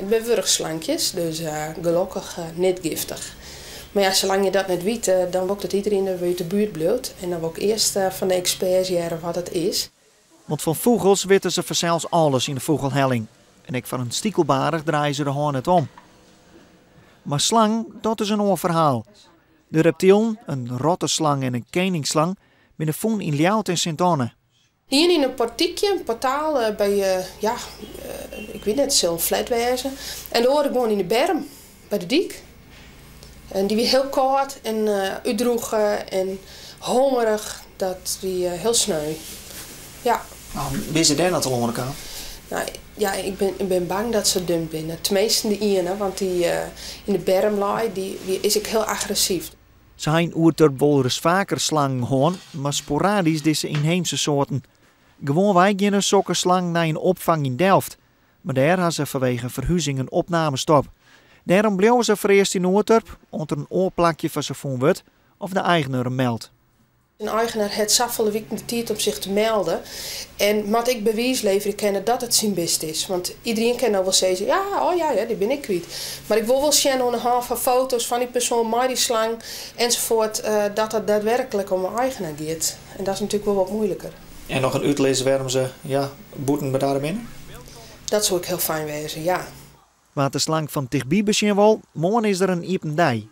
Het zijn wurgslankjes, dus gelukkig niet giftig. Maar ja, zolang je dat niet weet, dan wordt het iedereen die uit de buurt blijft. En dan wil ik eerst van de experts jaren wat het is. Want van vogels weten ze vanzelfs alles in de vogelhelling. En ik van een stiekelbarig draaien ze de hoorn het om. Maar slang, dat is een ander verhaal. De reptielen, een rottenslang en een koningsslang, binnen voen in Ljouwert en Sint-Anne. Hier in een portiekje, een portaal bij, ik weet niet, zo'n flatwezen. En daar hoorde ik gewoon in de berm, bij de dik. En die was heel koud en uitdroegen en hongerig. Dat die heel sneu. Ja. Nou, wie is er daar aan de kant? Nou, ja, ik ben bang dat ze dun binnen. Tenminste de ene, want die in de bermlaai, die is ik heel agressief. Zijn oerter bolres vaker slang hoorn, maar sporadisch deze inheemse soorten. Gewoon wij gaan een sokkerslang naar een opvang in Delft. Maar daar hadden ze vanwege verhuizing een opnamestop. Daarom bleven ze vereerst in Oerterp, onder een oorplakje van zijn voet of de eigenaar hem meldt. Een eigenaar heeft zoveel weken de tijd om zich te melden. En moet ik bewijs leveren kennen dat het zijn best is. Want iedereen kan nou wel zeggen, ja, die ben ik kwijt. Maar ik wil wel zien aan de hand van foto's van die persoon, maar die slang enzovoort, dat het daadwerkelijk om een eigenaar gaat. En dat is natuurlijk wel wat moeilijker. En nog een uitlezen waarom ze boeten bij daar binnen? Dat zou ik heel fijn wezen, ja. Waar de slang van dichtbij bezien wil, morgen is er een iepen dij.